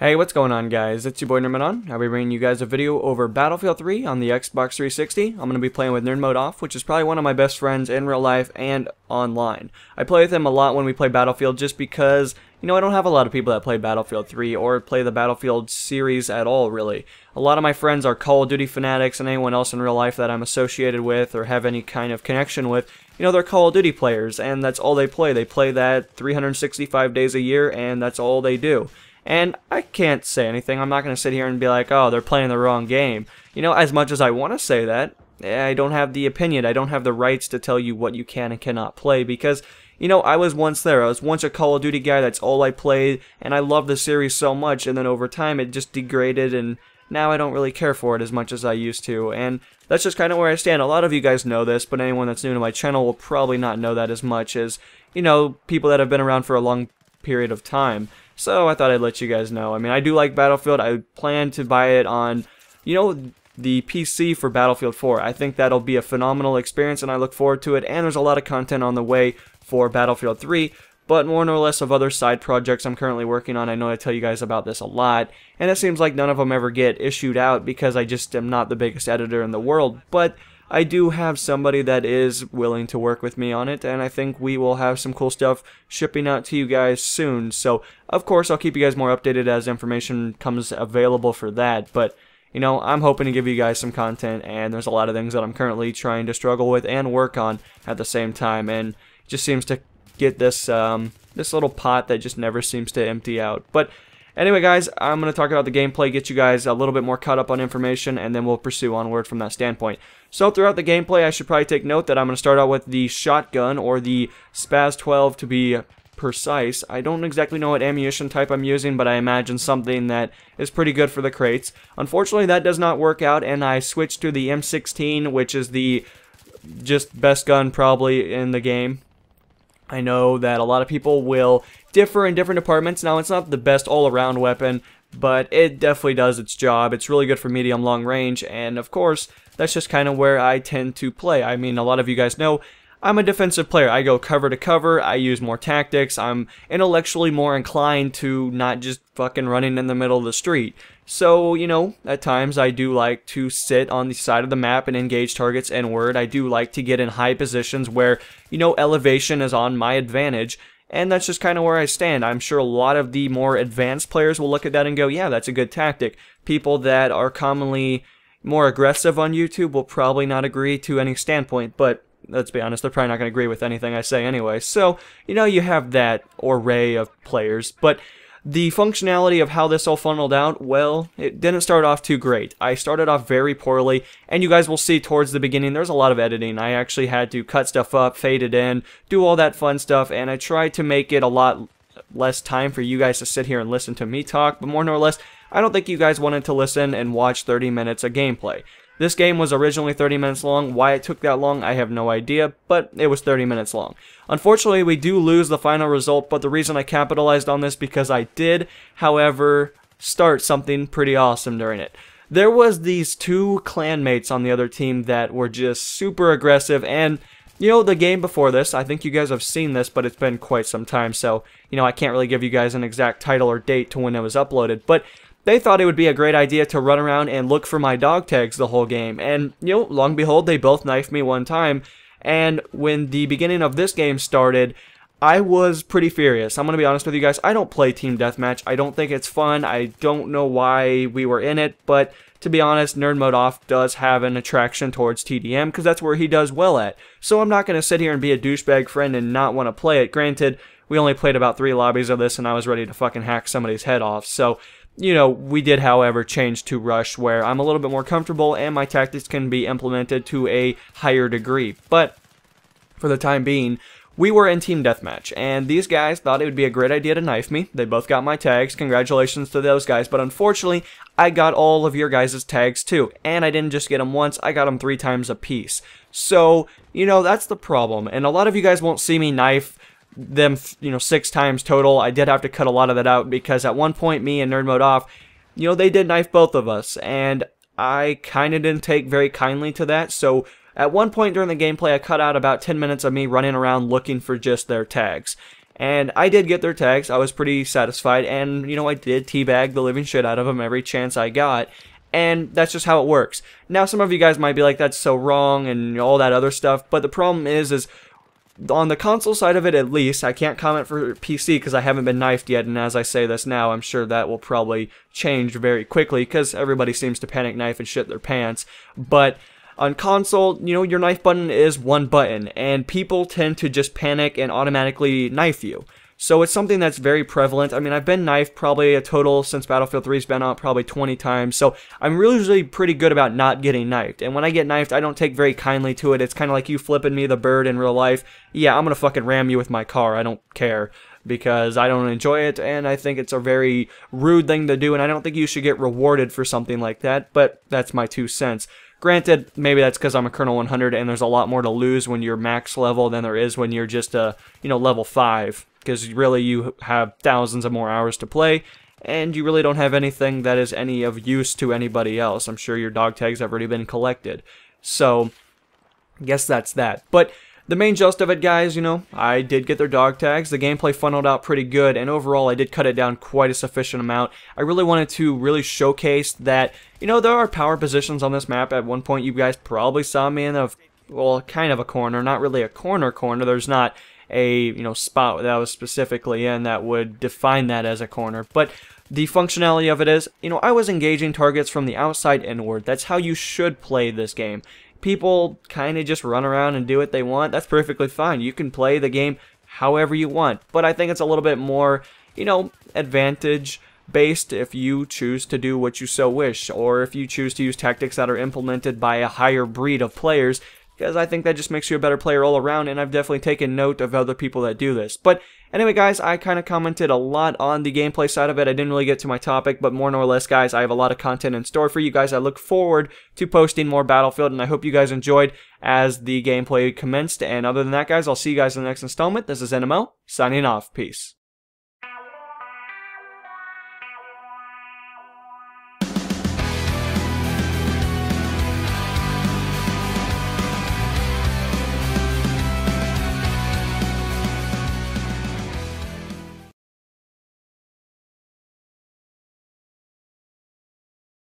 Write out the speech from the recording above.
Hey, what's going on, guys? It's your boy NerdMode. I'll be bringing you guys a video over Battlefield 3 on the Xbox 360. I'm going to be playing with Nerd Mode Off, which is probably one of my best friends in real life and online. I play with him a lot when we play Battlefield just because, I don't have a lot of people that play Battlefield 3 or play the Battlefield series at all, really. A lot of my friends are Call of Duty fanatics, and anyone else in real life that I'm associated with or have any kind of connection with, they're Call of Duty players, and that's all they play. They play that 365 days a year, and that's all they do. And I can't say anything. I'm not going to sit here and be like, oh, they're playing the wrong game. As much as I want to say that, I don't have the opinion. I don't have the rights to tell you what you can and cannot play because, I was once there. I was once a Call of Duty guy. That's all I played, and I loved the series so much, and then over time it just degraded, and now I don't really care for it as much as I used to, and that's just kind of where I stand. A lot of you guys know this, but anyone that's new to my channel will probably not know that as much as, people that have been around for a long period of time. So I thought I'd let you guys know. I do like Battlefield. I plan to buy it on, the PC for Battlefield 4. I think that'll be a phenomenal experience, and I look forward to it. And there's a lot of content on the way for Battlefield 3, but more or less of other side projects I'm currently working on. I know I tell you guys about this a lot, and it seems like none of them ever get issued out because I just am not the biggest editor in the world. But I do have somebody that is willing to work with me on it, and I think we will have some cool stuff shipping out to you guys soon. So, of course, I'll keep you guys more updated as information comes available for that, but, I'm hoping to give you guys some content, and there's a lot of things that I'm currently trying to struggle with and work on at the same time, and it just seems to get this, this little pot that just never seems to empty out. But anyway, guys, I'm going to talk about the gameplay, get you guys a little bit more caught up on information, and then we'll pursue onward from that standpoint. So throughout the gameplay, I should probably take note that I'm going to start out with the shotgun, or the Spaz-12 to be precise. I don't exactly know what ammunition type I'm using, but I imagine something that is pretty good for the crates. Unfortunately, that does not work out, and I switched to the M16, which is the just best gun probably in the game. I know that a lot of people will differ in different departments. Now, it's not the best all-around weapon, but it definitely does its job. It's really good for medium-long range, and of course, that's just kind of where I tend to play. A lot of you guys know I'm a defensive player. I go cover to cover, I use more tactics, I'm intellectually more inclined to not just fucking running in the middle of the street. So, at times I do like to sit on the side of the map and engage targets inward. I do like to get in high positions where, elevation is on my advantage. And that's just kind of where I stand. I'm sure a lot of the more advanced players will look at that and go, yeah, that's a good tactic. People that are commonly more aggressive on YouTube will probably not agree to any standpoint, but let's be honest, they're probably not going to agree with anything I say anyway. So, you have that array of players, but the functionality of how this all funneled out, well, it didn't start off too great. I started off very poorly, and you guys will see towards the beginning there's a lot of editing. I actually had to cut stuff up, fade it in, do all that fun stuff, and I tried to make it a lot less time for you guys to sit here and listen to me talk, but more or less, I don't think you guys wanted to listen and watch 30 minutes of gameplay. This game was originally 30 minutes long. Why it took that long, I have no idea, but it was 30 minutes long. Unfortunately, we do lose the final result, but the reason I capitalized on this because I did, however, start something pretty awesome during it. There was these two clanmates on the other team that were just super aggressive, and the game before this, I think you guys have seen this, but it's been quite some time, so, I can't really give you guys an exact title or date to when it was uploaded, but they thought it would be a great idea to run around and look for my dog tags the whole game, and, long and behold, they both knifed me one time, and when the beginning of this game started, I was pretty furious. I'm going to be honest with you guys, I don't play Team Deathmatch. I don't think it's fun. I don't know why we were in it, but to be honest, Nerd Mode Off does have an attraction towards TDM, because that's where he does well at. So I'm not going to sit here and be a douchebag friend and not want to play it. Granted, we only played about 3 lobbies of this, and I was ready to fucking hack somebody's head off, so we did, however, change to Rush, where I'm a little bit more comfortable and my tactics can be implemented to a higher degree. But for the time being, we were in Team Deathmatch, and these guys thought it would be a great idea to knife me. They both got my tags. Congratulations to those guys. But unfortunately, I got all of your guys' tags too. And I didn't just get them once, I got them 3 times a piece. So, that's the problem. And a lot of you guys won't see me knife them, 6 times total. I did have to cut a lot of that out because at one point, me and Nerd Mode Off, they did knife both of us, and I kind of didn't take very kindly to that. So at one point during the gameplay, I cut out about 10 minutes of me running around looking for just their tags. And I did get their tags. I was pretty satisfied, and you know, I did teabag the living shit out of them every chance I got. And that's just how it works. Now, some of you guys might be like, that's so wrong and all that other stuff, but the problem is on the console side of it, at least, I can't comment for PC because I haven't been knifed yet, and as I say this now, I'm sure that will probably change very quickly because everybody seems to panic knife and shit their pants. But on console, you know, your knife button is one button, and people tend to just panic and automatically knife you. So it's something that's very prevalent. I mean, I've been knifed probably a total since Battlefield 3's been out probably 20 times. So I'm really usually pretty good about not getting knifed. And when I get knifed, I don't take very kindly to it. It's kind of like you flipping me the bird in real life. Yeah, I'm going to fucking ram you with my car. I don't care because I don't enjoy it. And I think it's a very rude thing to do. And I don't think you should get rewarded for something like that. But that's my 2 cents. Granted, maybe that's because I'm a Colonel 100 and there's a lot more to lose when you're max level than there is when you're just a, you know, level 5. Because really you have thousands of more hours to play, and you really don't have anything that is any of use to anybody else. I'm sure your dog tags have already been collected. So, I guess that's that. But the main gist of it, guys, you know, I did get their dog tags. The gameplay funneled out pretty good, and overall I did cut it down quite a sufficient amount. I really wanted to really showcase that, you know, there are power positions on this map. At one point you guys probably saw me in a, well, kind of a corner. Not really a corner. There's not a, you know, spot that I was specifically in that would define that as a corner, but the functionality of it is, you know, I was engaging targets from the outside inward. That's how you should play this game. People kind of just run around and do what they want. That's perfectly fine. You can play the game however you want, but I think it's a little bit more, you know, advantage based if you choose to do what you so wish, or if you choose to use tactics that are implemented by a higher breed of players, because I think that just makes you a better player all around, and I've definitely taken note of other people that do this. But anyway, guys, I kind of commented a lot on the gameplay side of it. I didn't really get to my topic, but more nor less, guys, I have a lot of content in store for you guys. I look forward to posting more Battlefield, and I hope you guys enjoyed as the gameplay commenced. And other than that, guys, I'll see you guys in the next installment. This is NML, signing off. Peace.